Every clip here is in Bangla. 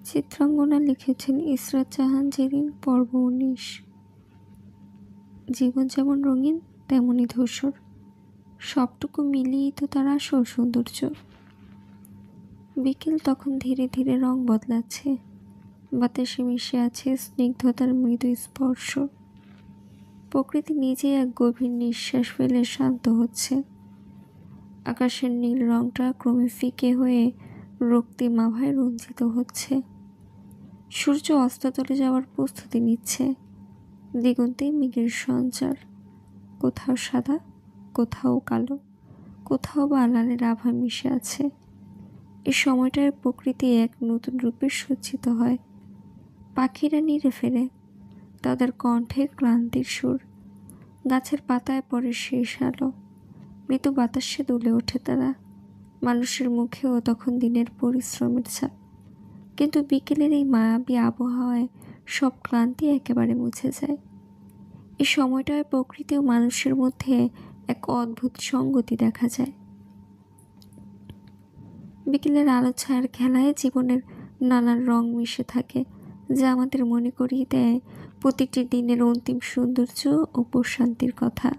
চিত্রাঙ্গনা লিখেছেন ইসরাত জাহান জেরিন, পর্ব 19। জীবন যেমন রঙিন তেমনই ধূসর, সবটুকু মিলিয়েই তো তার আসল সৌন্দর্য। বিকেল তখন ধীরে ধীরে রং বদলাচ্ছে, বাতাসে মিশে আছে স্নিগ্ধতার মৃদু স্পর্শ। প্রকৃতি নিজেই এক গভীর নিঃশ্বাস ফেলে শান্ত হচ্ছে। আকাশের নীল রংটা ক্রমে ফিকে হয়ে রক্তিম আভায় রঞ্জিত হচ্ছে। সূর্য অস্ততলে যাওয়ার প্রস্তুতি নিচ্ছে। দিগন্তে মেঘের সঞ্চার, কোথাও সাদা, কোথাও কালো, কোথাও বা লালের আভা মিশে আছে। এই সময়টায় প্রকৃতি এক নতুন রূপে সজ্জিত হয়। পাখিরা নিড়ে ফেরে, তাদের কণ্ঠে ক্লান্তির সুর। গাছের পাতায় পড়ে শেষ আলো, মৃদু বাতাসে দুলে ওঠে তারা। মানুষের মুখেও তখন দিনের পরিশ্রমের ছাপ। কিন্তু বিকেলের এই মায়াবী আবহাওয়ায় সব ক্লান্তি একেবারে মুছে যায়। এই সময়টায় প্রকৃতি ও মানুষের মধ্যে এক অদ্ভুত সঙ্গতি দেখা যায়। বিকেলের আলো ছায়ার খেলায় জীবনের নানান রং মিশে থাকে, যা আমাদের মনে করিয়ে দেয় প্রতিটি দিনের অন্তিম সৌন্দর্য ও প্রশান্তির কথা।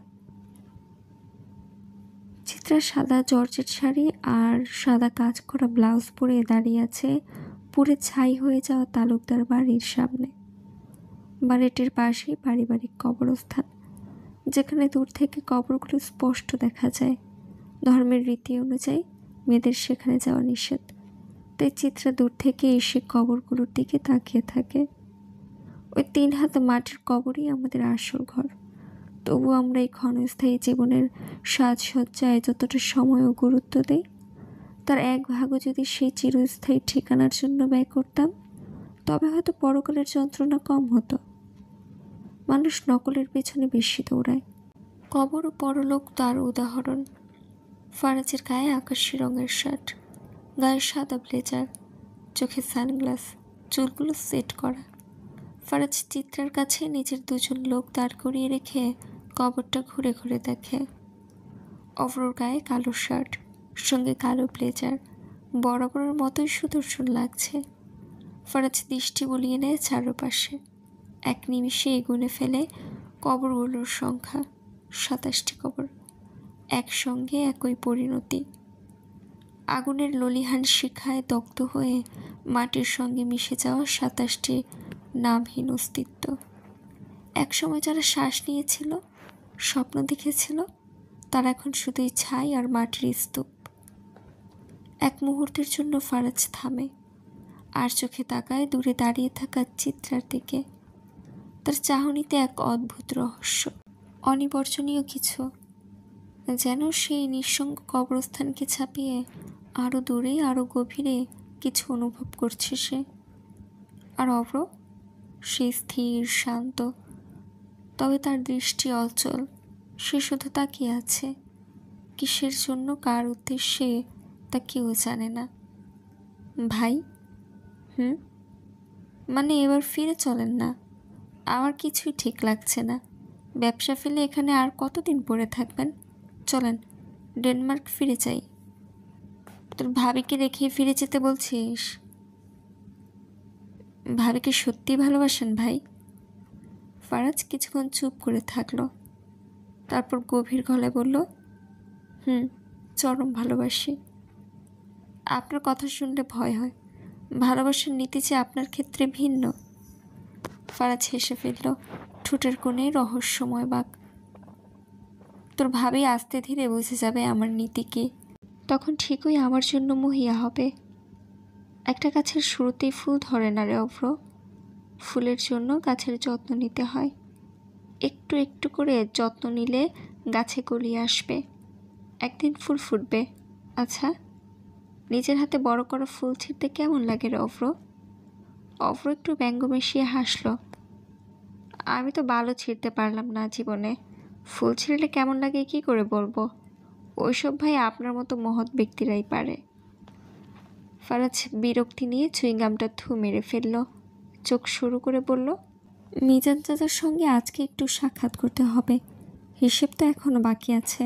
চিত্রা সাদা জর্জেট শাড়ি আর সাদা কাজ করা ব্লাউজ পরে দাঁড়িয়ে আছে পুরে ছাই হয়ে যাওয়া তালুকদার বাড়ির সামনে। বাড়িটির পাশেই পারিবারিক কবরস্থান, যেখানে দূর থেকে কবরগুলো স্পষ্ট দেখা যায়। ধর্মের রীতি অনুযায়ী মেয়েদের সেখানে যাওয়া নিষেধ, তাই চিত্রা দূর থেকে এসে কবরগুলোর দিকে তাকিয়ে থাকে। ওই 3 হাত মাটির কবরই আমাদের আসল ঘর। তবু আমরা এই ক্ষণস্থায়ী জীবনের সাজসজ্জায় যতটা সময় ও গুরুত্ব দেই, তার 1 ভাগও যদি সেই চিরস্থায়ী ঠিকানার জন্য ব্যয় করতাম, তবে হয়তো পরকালের যন্ত্রণা কম হতো। মানুষ নকলের পেছনে বেশি দৌড়ায়। কবর ও পরলোক তার উদাহরণ। ফারাজের গায়ে আকাশি রঙের শার্ট, গায়ে সাদা ব্লেজার, চোখে সানগ্লাস, চুলগুলো সেট করা। ফারাজ চিত্রার কাছে নিজের 2জন লোক দাঁড় করিয়ে রেখে কবরটা ঘুরে ঘুরে দেখে। অভ্রর গায়ে কালো শার্ট, সঙ্গে কালো ব্লেজার, বরাবরের মতোই সুদর্শন লাগছে। ফারাজ দৃষ্টি বুলিয়ে নেয় চারপাশে। এক নিমিষে এগুনে ফেলে কবরগুলোর সংখ্যা। 27টি কবর, একসঙ্গে একই পরিণতি। আগুনের ললিহান শিখায় দগ্ধ হয়ে মাটির সঙ্গে মিশে যাওয়া 27টি নামহীন অস্তিত্ব। একসময় যারা শ্বাস নিয়েছিল, স্বপ্ন দেখেছিল, তারা এখন শুধুই ছাই আর মাটির স্তূপ। এক মুহূর্তের জন্য ফারাজ থামে, আর চোখে তাকায় দূরে দাঁড়িয়ে থাকা চিত্রার দিকে। তার চাহনিতে এক অদ্ভুত রহস্য, অনিবর্জনীয় কিছু, যেন সেই নিঃসঙ্গ কবরস্থানকে ছাপিয়ে আরো দূরে, আরো গভীরে কিছু অনুভব করছে সে। আর অভ্র, সে স্থির শান্ত, তবে তার দৃষ্টি অচল। সে শুধু তাকিয়ে আছে। কিসের জন্য, কার উদ্দেশ্যে, তা কেউ জানে না। ভাই, মানে এবার ফিরে চলেন না। আমার কিছুই ঠিক লাগছে না। ব্যবসা ফেলে এখানে আর কতদিন পড়ে থাকবেন? চলেন, ডেনমার্ক ফিরে যাই। তোর ভাবিকে রেখে ফিরে যেতে বলছিস? ভাবিকে সত্যি ভালোবাসেন ভাই? ফারাজ কিছুক্ষণ চুপ করে থাকলো, তারপর গভীর গলায় বলল, চরম ভালোবাসি। আপনার কথা শুনলে ভয় হয়। ভালোবাসার নীতি যে আপনার ক্ষেত্রে ভিন্ন। ফারাজ হেসে ফেলল, ঠোঁটের কোণে রহস্যময় বাঁক। তোর ভাবি আস্তে ধীরে বুঝে যাবে আমার নীতি কি। তখন ঠিকই আমার জন্য মহিয়া হবে। একটা গাছের শুরুতেই ফুল ধরে না রে অভ্র। ফুলের জন্য গাছের যত্ন নিতে হয়। একটু একটু করে যত্ন নিলে গাছে কলি আসবে, একদিন ফুল ফুটবে। আচ্ছা, নিজের হাতে বড় করা ফুল ছিঁড়তে কেমন লাগে রে অভ্র? অভ্র একটু ব্যঙ্গ মিশিয়ে হাসল। আমি তো ভালো ছিঁড়তে পারলাম না জীবনে, ফুল ছিঁড়লে কেমন লাগে কি করে বলবো? ওইসব ভাই আপনার মতো মহৎ ব্যক্তিরাই পারে। ফারাজ বিরক্তি নিয়ে চুইংগামটা থু মেরে ফেলল। চোখ শুরু করে বলল, মিজান চাচার সঙ্গে আজকে একটু সাক্ষাৎ করতে হবে। হিসেব তো এখনো বাকি আছে।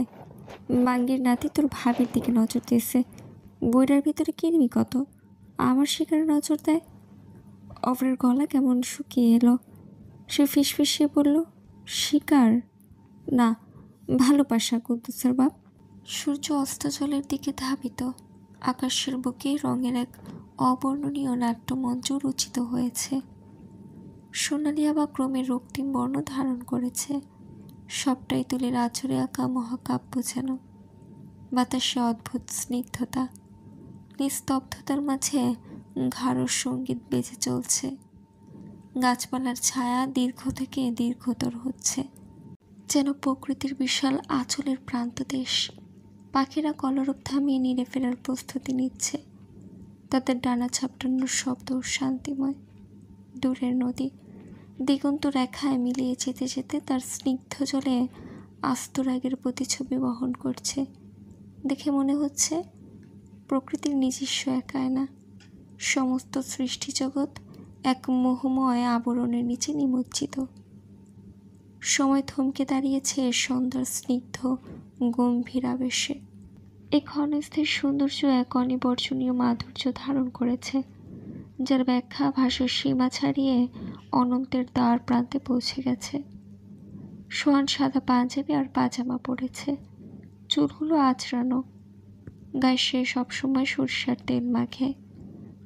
বাঙ্গির নাতি তোর ভাবির দিকে নজর দিয়েছে। বইটার ভিতরে কিরমি কত, আমার শিকারে নজর দেয়। অভ্রের গলা কেমন শুকিয়ে এলো। সে ফিসফিসিয়ে বলল, শিকার না, ভালোবাসা কুদ্দুসের বাপ। সূর্য অস্তজলের দিকে ধাবিত। আকাশের বুকে রঙের এক অবর্ণনীয় নাট্যমঞ্চ রচিত হয়েছে। সোনালি আবা ক্রমে রক্তিম বর্ণ ধারণ করেছে। সবটাই তুলির আঁচড়ে আঁকা মহাকাব্য যেন। বাতাসে অদ্ভুত স্নিগ্ধতা, নিস্তব্ধতার মাঝে গাঢ় সঙ্গীত বেজে চলছে। গাছপালার ছায়া দীর্ঘ থেকে দীর্ঘতর হচ্ছে, যেন প্রকৃতির বিশাল আঁচলের প্রান্তদেশ। পাখিরা কলরব থামিয়ে নিড়ে ফেরার প্রস্তুতি নিচ্ছে। তাদের ডানা ছাপটানোর শব্দ শান্তিময়। দূরের নদী দিগন্ত রেখায় মিলিয়ে যেতে যেতে তার স্নিগ্ধ জলে আস্ত রাগের প্রতিছবি বহন করছে। দেখে মনে হচ্ছে প্রকৃতির নিজস্ব এক আয়না। সমস্ত সৃষ্টিজগৎ এক মোহময় আবরণের নিচে নিমজ্জিত। সময় থমকে দাঁড়িয়েছে সন্ধ্যার স্নিগ্ধ গম্ভীর আবেশে। এই ক্ষণস্থির সৌন্দর্য এক অনিবর্জনীয় মাধুর্য ধারণ করেছে, যার ব্যাখ্যা ভাষার সীমা ছাড়িয়ে অনন্তের দ্বার প্রান্তে পৌঁছে গেছে। সোহান সাদা পাঞ্জাবি আর পাজামা পরেছে, চুলগুলো আঁচড়ানো। গায়ে সে সবসময় সরিষার তেল মাখে।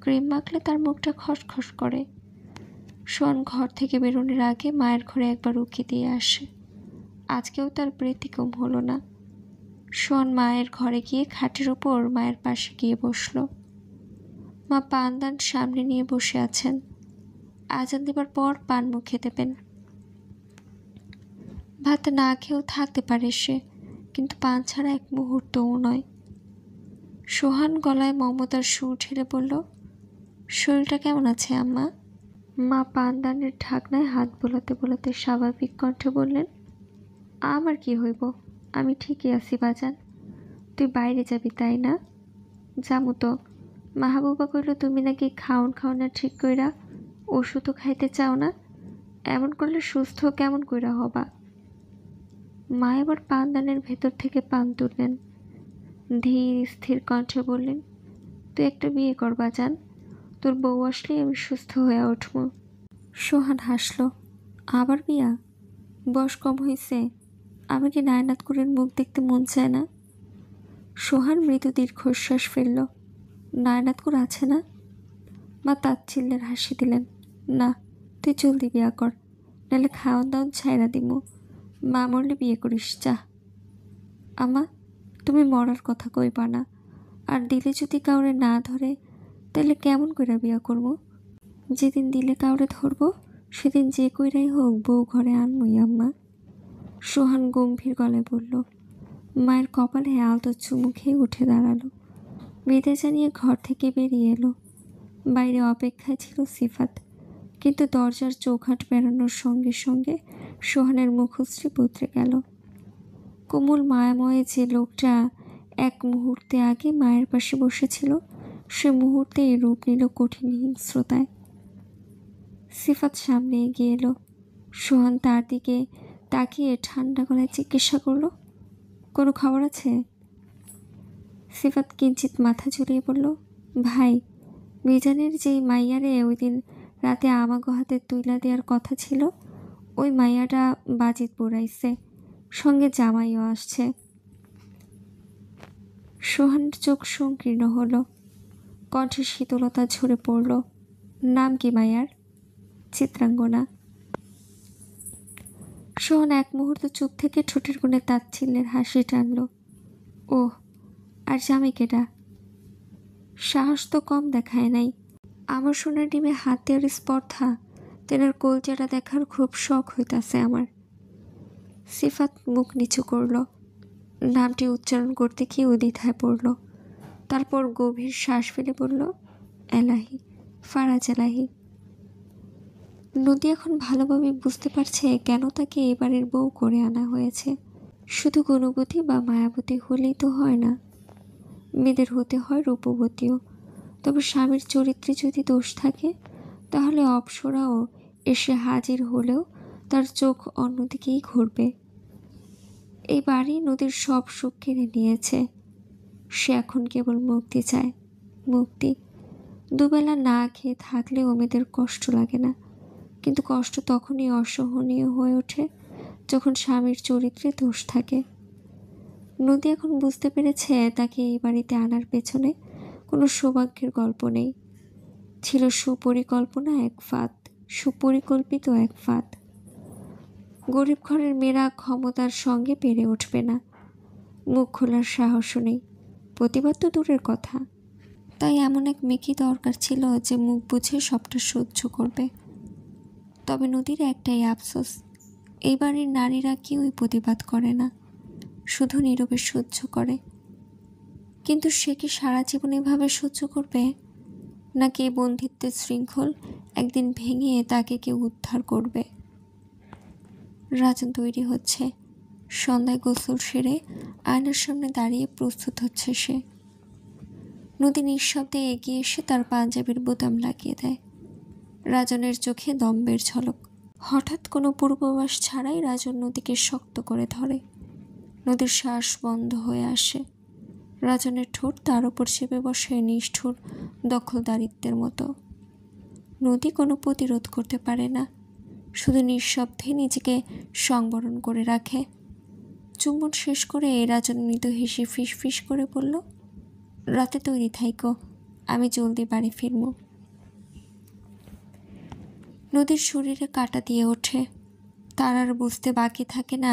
ক্রিম মাখলে তার মুখটা খসখস করে। সোহান ঘর থেকে বেরোনোর আগে মায়ের ঘরে একবার উকি দিয়ে আসে। আজকেও তার ব্যতিক্রম হলো না। সোহান মায়ের ঘরে গিয়ে খাটের ওপর মায়ের পাশে গিয়ে বসল। মা পানদান সামনে নিয়ে বসে আছেন। আজান দেবার পর পান মুখে দেবেন। ভাত না খেয়েও থাকতে পারে সে, কিন্তু পান ছাড়া এক মুহূর্তও নয়। সোহান গলায় মমতার সুর ঢেলে বলল, শরীরটা কেমন আছে আম্মা? মা পানদানের ঢাকনায় হাত বোলাতে বোলাতে স্বাভাবিক কণ্ঠে বললেন, আমার কি হইব, আমি ঠিকই আছি বাজান। তুই বাইরে যাবি তাই না? যামু তো। মাহবুবা কইল তুমি নাকি খাওন না ঠিক কইরা, ওষুধও খাইতে চাও না। এমন করলে সুস্থ কেমন কইরা হবা? মা এবার পানদানের ভেতর থেকে পান তুললেন। ধীর স্থির কণ্ঠে বললেন, তুই একটা বিয়ে কর বাজান, তোর বউ আসলেই আমি সুস্থ হয়ে উঠব। সোহান হাসল, আবার বিয়া? বয়স কম হয়েছে, আমি কি নায়নাত করের মুখ দেখতে মন চায় না? সোহান মৃদু দীর্ঘশ্বাস ফেলল। নায়নাত করে আছে না? মা তাচ্ছিল্যের হাসি দিলেন, না, তুই জলদি বিয়া কর, নাহলে খাওয়ান দাওয়ান ছাইরা দিমু। মা মরলে বিয়ে করিস যা। আমা, তুমি মরার কথা কইবা না, আর দিলে যদি কাউরে না ধরে তাহলে কেমন কইরা বিয়া করব? যেদিন দিলে কাউরে ধরবো সেদিন যে কইরাই হোক বউ ঘরে আনমই আম্মা। সোহান গম্ভীর গলায় বলল। মায়ের কপালে আলতো চুমু খেয়ে উঠে দাঁড়ালো। বিদায় জানিয়ে ঘর থেকে বেরিয়ে এলো। বাইরে অপেক্ষায় ছিল সিফাত, কিন্তু দরজার চৌখাট বেড়ানোর সঙ্গে সঙ্গে সোহানের মুখশ্রী বদলে গেল। কোমল মায়াময়ে যে লোকটা এক মুহূর্তে আগে মায়ের পাশে বসেছিল, সে মুহূর্তে রূপ নিল কঠিন হিংস্রতায়। সিফাত সামনে এগিয়ে এলো। সোহান তার দিকে তাকিয়ে ঠান্ডা গলায় জিজ্ঞাসা করল, কোনো খবর আছে? সিফাত কিঞ্চিত মাথা ঝুলিয়ে বলল, ভাই, মিজানের যেই মাইয়ারে ওই দিন রাতে আমাগো হাতে তুইলা দেওয়ার কথা ছিল, ওই মাইয়াটা বাজিত পড়াইছে, সঙ্গে জামাইও আসছে। সোহানের চোখ সংকীর্ণ হলো, কণ্ঠে শীতলতা ঝরে পড়ল। নাম কি মাইয়ার? চিত্রাঙ্গনা। সোহান এক মুহূর্ত চুপ থেকে ঠোঁটের কোণে তাচ্ছিল্যের হাসি টানল। ওহ, আর জামাই কেডা? সাহস তো কম দেখায় নাই। আমার সোনার ডিমে হাত দেওয়ার স্পর্ধা, তেনার কলজাটা দেখার খুব শখ হইতাছে আমার। সিফাত মুখ নিচু করল। নামটি উচ্চারণ করতে গিয়ে দ্বিধায় পড়ল। তারপর গভীর শ্বাস ফেলে বলল, এলাহি, ফারাজ এলাহি। নদী এখন ভালোভাবে বুঝতে পারছে কেন তাকে এবারের বউ করে আনা হয়েছে। শুধু গুণবতী বা মায়াবতী হলেই তো হয় না, মেয়েদের হতে হয় রূপবতীও। তবে স্বামীর চরিত্রে যদি দোষ থাকে তাহলে অপ্সরাও এসে হাজির হলেও তার চোখ অন্যদিকেই ঘুরবে। এই বাড়ি নদীর সব সুখ কেড়ে নিয়েছে। সে এখন কেবল মুক্তি চায়, মুক্তি। দুবেলা না খেয়ে থাকলেও মেয়েদের কষ্ট লাগে না, কিন্তু কষ্ট তখনই অসহনীয় হয়ে ওঠে যখন স্বামীর চরিত্রে দোষ থাকে। নদী এখন বুঝতে পেরেছে তাকে এই বাড়িতে আনার পেছনে কোনো সৌভাগ্যের গল্প নেই, ছিল সুপরিকল্পিত এক ফাঁদ। গরিব ঘরের মেয়েরা ক্ষমতার সঙ্গে পেরে উঠবে না, মুখ খোলার সাহসও নেই, প্রতিবাদ তো দূরের কথা। তাই এমন এক মেয়েকে দরকার ছিল যে মুখ বুঝে সবটা সহ্য করবে। তবে নদীর একটাই আফসোস, এই বাড়ির নারীরা কেউই প্রতিবাদ করে না, শুধু নীরবে সহ্য করে। কিন্তু সে কি সারা জীবন এভাবে সহ্য করবে, নাকি এই বন্ধিত্বের শৃঙ্খল একদিন ভেঙে তাকে কেউ উদ্ধার করবে? রাজন তৈরি হচ্ছে, সন্ধ্যায় গোসল সেরে আয়নার সামনে দাঁড়িয়ে প্রস্তুত হচ্ছে সে। নদী নিঃশব্দে এগিয়ে এসে তার পাঞ্জাবির বোতাম লাগিয়ে দেয়। রাজনের চোখে দম্বের ঝলক। হঠাৎ কোনো পূর্বাভাস ছাড়াই রাজন নদীকে শক্ত করে ধরে। নদীর শ্বাস বন্ধ হয়ে আসে। রাজনের ঠোঁট তার ওপর চেপে বসে নিষ্ঠুর দখলদারিত্বের মতো। নদী কোনো প্রতিরোধ করতে পারে না, শুধু নিঃশব্দে নিজেকে সংবরণ করে রাখে। চুম্বন শেষ করে রাজন মৃদু হেসে ফিস করে বলল, রাতে তৈরি থাইকো, আমি জলদি বাড়ি ফিরব। নদীর শরীরে কাঁটা দিয়ে ওঠে। তার আর বুঝতে বাকি থাকে না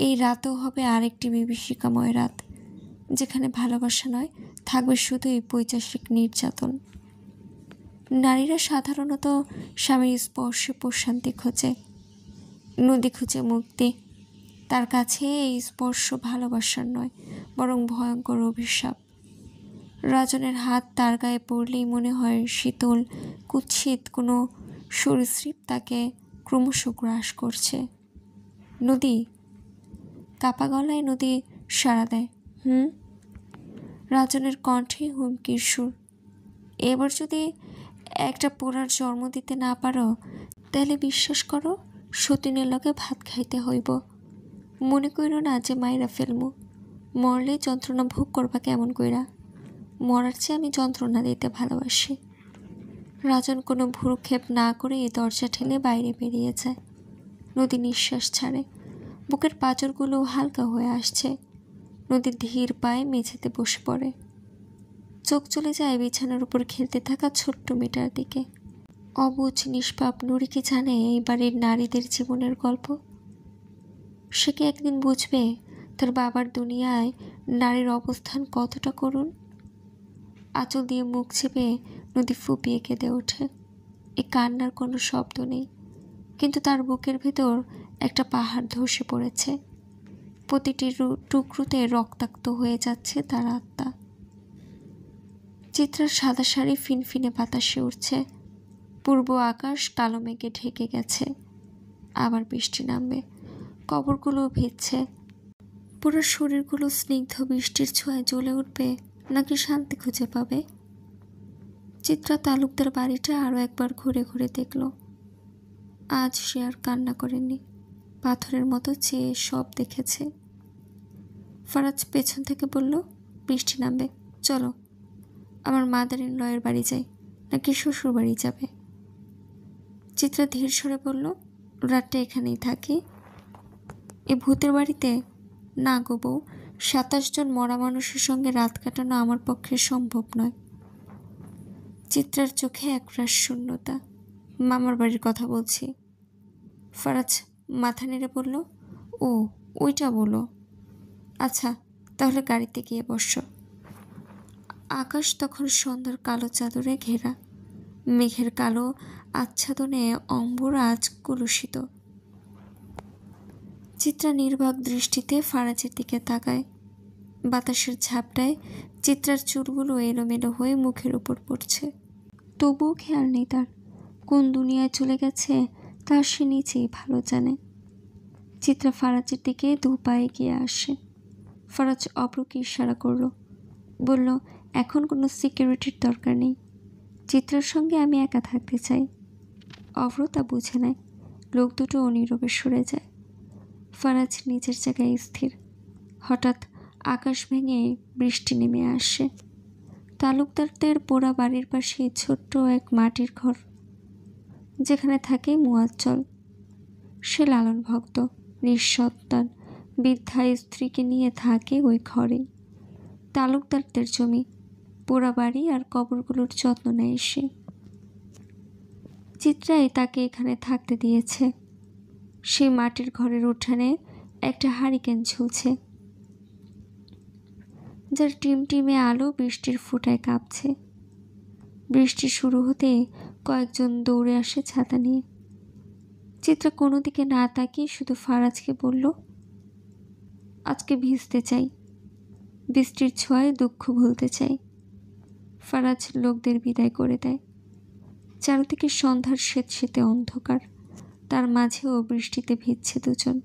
এই রাতও হবে আরেকটি বিভীষিকাময় রাত, যেখানে ভালোবাসা নয়, থাকবে শুধুই পৈশাচিক নির্যাতন। নারীরা সাধারণত স্বামীর স্পর্শে প্রশান্তি খোঁজে, নদী খুঁজে মুক্তি। তার কাছে এই স্পর্শ ভালোবাসার নয়, বরং ভয়ঙ্কর অভিশাপ। রাজনের হাত তার গায়ে পড়লেই মনে হয় শীতল কুৎসিত কোনো সরীসৃপ তাকে ক্রমশ গ্রাস করছে। নদী, কাপা গলায় নদী সাড়া দেয়, রাজনের কণ্ঠে হুমকির সুর। এবার যদি একটা পোড়ার জন্ম দিতে না পারো, তাহলে বিশ্বাস করো সতীনের লগে ভাত খাইতে হইব। মনে কইরো না যে মাইরা ফেলমু, মরলে যন্ত্রণা ভোগ করবা কেমন কইরা। মরার চেয়ে আমি যন্ত্রণা দিতে ভালোবাসি। রাজন কোনো ভ্রুক্ষেপ না করে এই দরজা ঠেলে বাইরে বেরিয়ে যায়। নদী নিঃশ্বাস ছাড়ে, বুকের পাঁজরগুলো হালকা হয়ে আসছে। নদী ধীর পায়ে মেঝেতে বসে পড়ে। চোখ চলে যায় বিছানার উপর খেলতে থাকা ছোট্ট মেয়েটার দিকে। অবুঝ নিষ্পাপ নুরি কি জানে এই বাড়ির নারীদের জীবনের গল্প? সে কি একদিন বুঝবে তার বাবার দুনিয়ায় নারীর অবস্থান কতটা করুণ? আঁচল দিয়ে মুখ চেপে নদী ফুপিয়ে কেঁদে ওঠে। এই কান্নার কোনো শব্দ নেই, কিন্তু তার বুকের ভেতর একটা পাহাড় ধসে পড়েছে। প্রতিটি টুকরোতে রক্তাক্ত হয়ে যাচ্ছে তার আত্মা। চিত্রার সাদা শাড়ি ফিনফিনে বাতাসে উঠছে। পূর্ব আকাশ কালো মেঘে ঢেকে গেছে। আবার বৃষ্টি নামবে, কবরগুলো ভিজছে। পুরো শরীরগুলো স্নিগ্ধ বৃষ্টির ছোঁয়ায় জ্বলে উঠবে, নাকি শান্তি খুঁজে পাবে? চিত্রা তালুকদার বাড়িটা আরও একবার ঘুরে ঘুরে দেখল। আজ সে আর কান্না করেনি, পাথরের মতো চেয়ে সব দেখেছে। ফারাজ পেছন থেকে বলল, বৃষ্টি নামবে, চলো। আমার মাদার ইন লয়ের বাড়ি যাই, নাকি শ্বশুর বাড়ি যাবে? চিত্রা ধীর স্বরে বলল, রাতটা এখানেই থাকি। এ ভূতের বাড়িতে? না গো বউ, 27 জন মরা মানুষের সঙ্গে রাত কাটানো আমার পক্ষে সম্ভব নয়। চিত্রার চোখে একরাশ শূন্যতা। মামার বাড়ির কথা বলছি। ফারাজ মাথা নেড়ে বলল, ও ওইটা বলো। আচ্ছা, তাহলে গাড়িতে গিয়ে বসো। আকাশ তখন সন্ধ্যার কালো চাদরে ঘেরা। মেঘের কালো আচ্ছাদনে অম্বর আজ কলুষিত। চিত্রা নির্বাক দৃষ্টিতে ফারাজের দিকে তাকায়। বাতাসের ঝাপটায় চিত্রার চুলগুলো এলোমেলো হয়ে মুখের উপর পড়ছে। তবুও খেয়াল নেই তার, কোন দুনিয়ায় চলে গেছে তার সে নিজেই ভালো জানে। চিত্রা ফারাজের দিকে 2 পায়ে গিয়ে আসে। ফারাজ অব্রকে ইশারা করল, বলল, এখন কোনো সিকিউরিটির দরকার নেই, চিত্রার সঙ্গে আমি একা থাকতে চাই। অব্র তা বুঝে নেয়। লোক দুটো অনীরবে সরে যায়। ফারাজ নিজের জায়গায় স্থির। হঠাৎ আকাশ ভেঙে বৃষ্টি নেমে আসে। তালুকদারদের পোড়া বাড়ির পাশে ছোট্ট এক মাটির ঘর, যেখানে থাকে মুয়াজ্জল। সে লালন ভক্ত, নিঃসন্তান বৃদ্ধা স্ত্রীকে নিয়ে থাকে ওই ঘরেই। তালুকদারদের জমি, পোড়া বাড়ি আর কবরগুলোর যত্ন নেয় সে। চিত্রাই তাকে এখানে থাকতে দিয়েছে। সেই মাটির ঘরের উঠানে একটা হারিকেন ঝুলছে, যার টিমটিমে আলো বৃষ্টির ফোঁটায় কাঁপছে। বৃষ্টি শুরু হতে কয়েকজন দৌড়ে আসে ছাতা নিয়ে। চিত্রা কোনো দিকে না তাকিয়ে শুধু ফারাজকে বলল, আজকে ভিজতে চাই, বৃষ্টির ছোঁয়ায় দুঃখ ভুলতে চাই। ফারাজ লোকদের বিদায় করে দেয়। চারদিকে সন্ধ্যার স্যাঁতসেঁতে অন্ধকার, তার মাঝেও বৃষ্টিতে ভিজছে দুজন।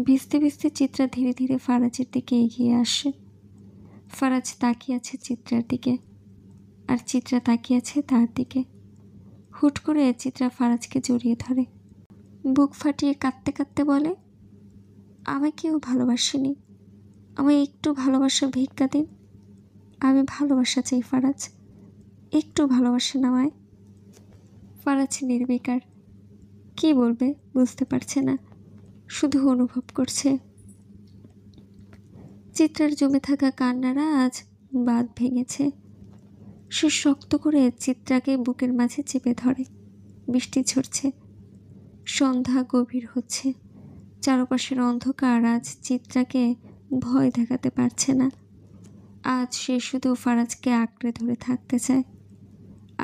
ভিজতে ভিজতে চিত্রা ধীরে ধীরে ফারাজের দিকে এগিয়ে আসে। ফারাজ তাকিয়ে আছে চিত্রার দিকে, আর চিত্রা তাকিয়ে আছে তার দিকে। হুট করে চিত্রা ফারাজকে জড়িয়ে ধরে, বুক ফাটিয়ে কাঁদতে কাঁদতে বলে, আমায় কেউ ভালোবাসেনি, আমায় একটু ভালোবাসা ভিক্ষা দিন। আমি ভালোবাসা চাই ফারাজ, একটু ভালোবাসেন আমায়। ফারাজ নির্বিকার, কি বলবে বুঝতে পারছে না, শুধু অনুভব করছে। চিত্রার জমে থাকা কান্নারা আজ বাঁধ ভেঙেছে। সে শক্ত করে চিত্রাকে বুকের মাঝে চেপে ধরে। বৃষ্টি ঝরছে, সন্ধ্যা গভীর হচ্ছে। চারপাশের অন্ধকার আজ চিত্রাকে ভয় দেখাতে পারছে না। আজ সে শুধু ফারাজকে আঁকড়ে ধরে থাকতে চায়।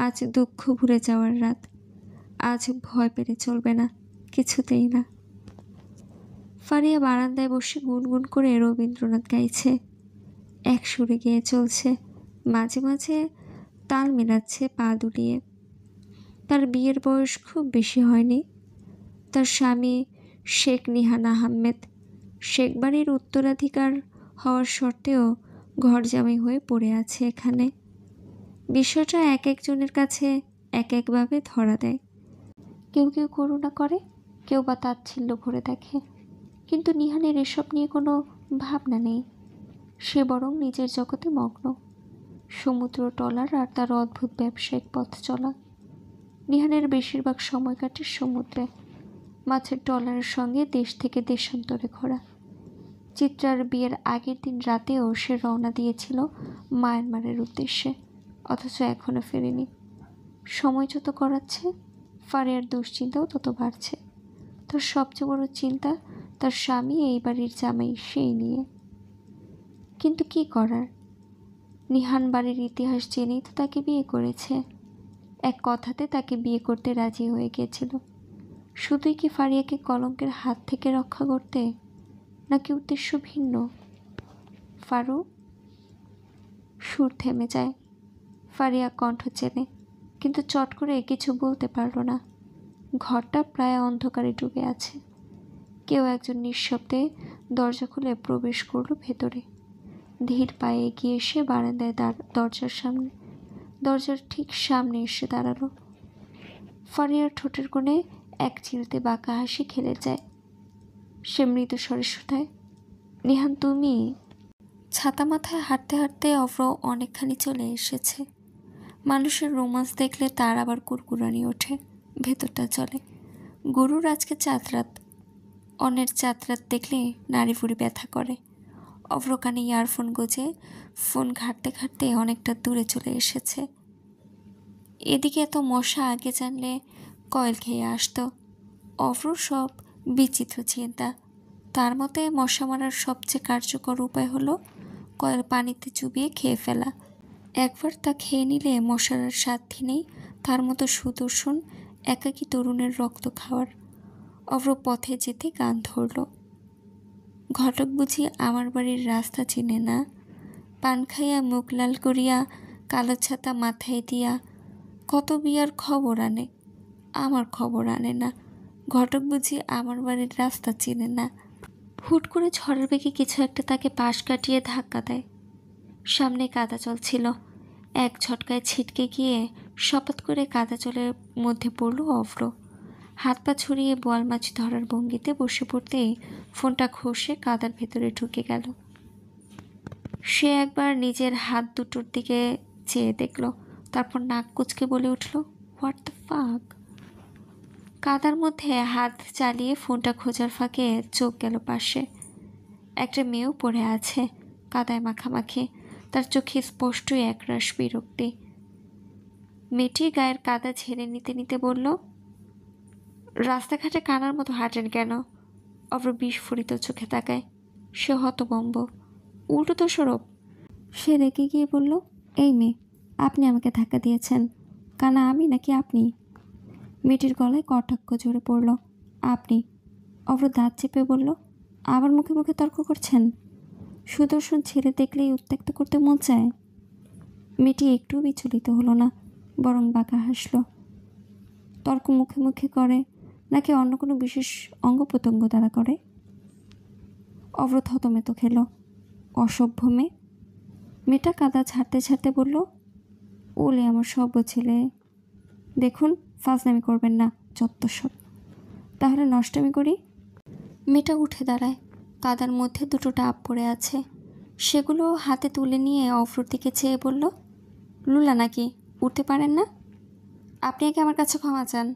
আজ দুঃখ ভুলে যাওয়ার রাত, আজ ভয় পেলে চলবে না, কিছুতেই না। ফারিয়া বারান্দায় বসে গুনগুন করে রবীন্দ্রনাথ গাইছে। এক সুরে গেয়ে চলছে, মাঝে মাঝে তাল মেলাচ্ছে পা দুলিয়ে। তার বিয়ের বয়স খুব বেশি হয়নি। তার স্বামী শেখ নিহান আহমেদ শেখ বাড়ির উত্তরাধিকার হওয়ার সত্ত্বেও ঘর জামাই হয়ে পড়ে আছে এখানে। বিষয়টা এক একজনের কাছে এক একভাবে ধরা দেয়। কেউ কেউ করুণা করে, কেউ বা তাচ্ছিল্য ভরে দেখে, কিন্তু নিহানের এসব নিয়ে কোনো ভাবনা নেই। সে বরং নিজের জগতে মগ্ন। সমুদ্র টলার আর তার অদ্ভুত ব্যবসায়িক পথ চলা। নিহানের বেশিরভাগ সময় কাটে সমুদ্রে, মাছের ট্রলারের সঙ্গে দেশ থেকে দেশান্তরে ঘোরা। চিত্রার বিয়ের আগের দিন রাতেও সে রওনা দিয়েছিল মায়ানমারের উদ্দেশ্যে, অথচ এখনও ফেরেনি। সময় যত গড়াচ্ছে, ফারিয়ার দুশ্চিন্তাও তত বাড়ছে। তার সবচেয়ে বড় চিন্তা তার স্বামী এই বাড়ির জামাই, সেই নিয়ে। কিন্তু কি করার, নিহান বাড়ির ইতিহাস জেনেই তো তাকে বিয়ে করেছে। এক কথাতে তাকে বিয়ে করতে রাজি হয়ে গিয়েছিল। শুধুই কি ফারিয়াকে কলঙ্কের হাত থেকে রক্ষা করতে, নাকি উদ্দেশ্য ভিন্ন? ফারু। সুর থেমে যায়। ফারিয়া কণ্ঠ চেনে, কিন্তু চট করে কিছু বলতে পারল না। ঘরটা প্রায় অন্ধকারে ডুবে আছে। কেউ একজন নিঃশব্দে দরজা খুলে প্রবেশ করল ভেতরে। ধীর পায়ে এগিয়ে এসে বারান্দায় দরজার ঠিক সামনে এসে দাঁড়ালো। ফারিয়ার ঠোঁটের কোণে এক চিলতে বাঁকা হাসি খেলে যায়। সে মৃদু স্বরে শোধায়, নিহান তুমি? ছাতা মাথায় হাঁটতে হাঁটতে অভ্র অনেকখানি চলে এসেছে। মানুষের রোমান্স দেখলে তার আবার কুরকুরানি ওঠে, ভেতরটা চলে। গরুর আজকে চাঁদরাত, অন্যের চাঁদরাত দেখলে নাড়ি ভুড়ি ব্যথা করে। অভ্র কানে ইয়ারফোন গুঁজে ফোন ঘাঁটতে ঘাঁটতে অনেকটা দূরে চলে এসেছে। এদিকে এত মশা আগে জানলে কয়েল খেয়ে আসতো। অভ্র সব বিচিত্র চিন্তা। তার মতে মশা মারার সবচেয়ে কার্যকর উপায় হলো কয়েল পানিতে চুবিয়ে খেয়ে ফেলা। একবার তা খেয়ে নিলে মশার আর সাধ্যি নেই তার মতো সুদর্শন একাকী তরুণের রক্ত খাওয়ার। অভ্র পথে যেতে গান ধরল, ঘটক বুঝি আমার বাড়ির রাস্তা চিনে না, পান খাইয়া মুখ লাল করিয়া কালো ছাতা মাথায় দিয়া কত বিয়ার খবর আনে, আমার খবর আনে না। ঘটক বুঝি আমার বাড়ির রাস্তা চিনে না। হুট করে ঝড়ের বেগে কিছু একটা তাকে পাশ কাটিয়ে ধাক্কা দেয়। সামনে কাদা জল ছিল। এক ঝটকায় ছিটকে গিয়ে শপথ করে কাদা জলের মধ্যে পড়ল অভ্র। হাত পা ছড়িয়ে বোয়াল মাছ ধরার ভঙ্গিতে বসে পড়তেই ফোনটা খসে কাদার ভেতরে ঢুকে গেল। সে একবার নিজের হাত দুটোর দিকে চেয়ে দেখল, তারপর নাক কুচকে বলে উঠল, হোয়াট দ্য ফাক। কাদার মধ্যে হাত চালিয়ে ফোনটা খোঁজার ফাঁকে চোখ গেল পাশে। একটা মেয়েও পড়ে আছে কাদায় মাখামাখি, তার চোখে স্পষ্টই একরাশ বিরক্তি। মেয়েটির গায়ের কাদা ঝেড়ে নিতে নিতে বলল, রাস্তাঘাটে কানার মতো হাঁটেন কেন? অব্র বিস্ফোরিত চোখে তাকায়। সে হতবম্ব, উল্টো তো সরব। সে রেগে গিয়ে বলল, এই মেয়ে, আপনি আমাকে ধাক্কা দিয়েছেন, কানা আমি নাকি আপনি? মেয়েটির গলায় কটাক্ষ জোরে পড়ল, আপনি। অব্র দাঁত চেপে বলল, আবার মুখে মুখে তর্ক করছেন? সুদর্শন ছেলে দেখলেই উত্ত্যক্ত করতে মন চায়। মেয়েটি একটু বিচলিত হলো না, বরং বাঁকা হাসল। তর্ক মুখে মুখে করে নাকি অন্য কোনো বিশেষ অঙ্গ প্রত্যঙ্গ দ্বারা করে? অব্র থতমেত খেল। অসভ্য মেয়ে। মেয়েটা কাদা ঝাড়তে ঝাড়তে বলল, ওলে আমার সভ্য ছেলে, দেখুন ফাজলামি করবেন না, যত্তসব। তাহলে নষ্টামি করি? মেয়েটা উঠে দাঁড়ায়। কাদার মধ্যে দুটো ডাব পড়ে আছে, সেগুলো হাতে তুলে নিয়ে অফরোর দিকে চেয়ে বলল, লুলা নাকি, উঠতে পারেন না? আপনি আগে আমার কাছে ক্ষমা চান।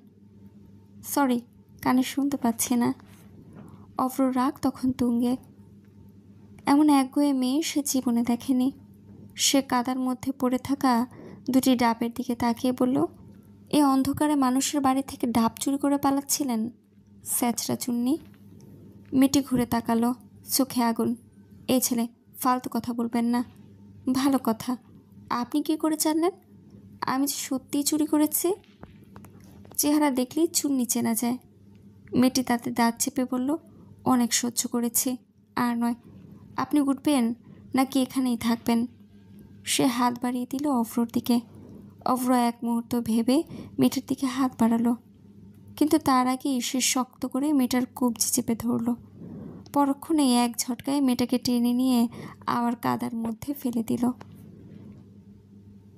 সরি, কানে শুনতে পাচ্ছি না। অফরোর রাগ তখন তুঙ্গে। এমন একগুঁয়ে মেয়ে সে জীবনে দেখেনি। সে কাদার মধ্যে পড়ে থাকা দুটি ডাবের দিকে তাকিয়ে বলল, এ অন্ধকারে মানুষের বাড়ি থেকে ডাব চুরি করে পালাচ্ছিলেন, স্যাচরা চুন্নি। মেয়েটি ঘুরে তাকালো, চোখে আগুন। এই ছেলে, ফালতু কথা বলবেন না। ভালো কথা, আপনি কি করে জানলেন আমি যে সত্যিই চুরি করেছি? চেহারা দেখলেই চুন্নি চেনা যায়। মেয়েটি তাতে দাঁত চেপে বলল, অনেক সহ্য করেছি, আর নয়। আপনি উঠবেন নাকি এখানেই থাকবেন? সে হাত বাড়িয়ে দিল অফরোর দিকে। অফ্র এক মুহূর্ত ভেবে মেয়েটার দিকে হাত বাড়ালো, কিন্তু তার আগেই সে শক্ত করে মেয়েটার কবজি চেপে ধরল। পরক্ষণে এক ঝটকায় মেয়েটাকে টেনে নিয়ে আবার কাদার মধ্যে ফেলে দিল।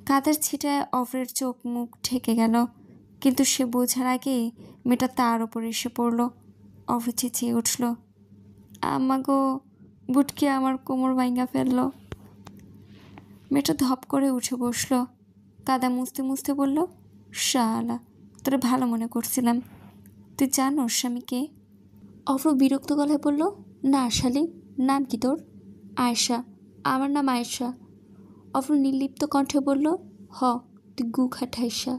কাদার ছিটায় অফ্রের চোখ মুখ ঢেকে গেল, কিন্তু সে বোঝার আগেই মেয়েটা তার ওপর এসে পড়ল। অফ্র চেঁচিয়ে উঠল, আম্মা গো, বুটকে আমার কোমর ভাঙা ফেলল। মেয়েটা ধপ করে উঠে বসল, কাদা মুছতে মুছতে বলল, শালা, তোরে ভালো মনে করছিলাম, তুই জানোস আমি কে? অফ্র বিরক্ত গলায় বলল, না শালি, নাম কি তোর? আয়েশা। আমার নাম আয়েশা। অফ্র নির্লিপ্ত কণ্ঠে বলল, হ, তুই গু খাঠাইশা।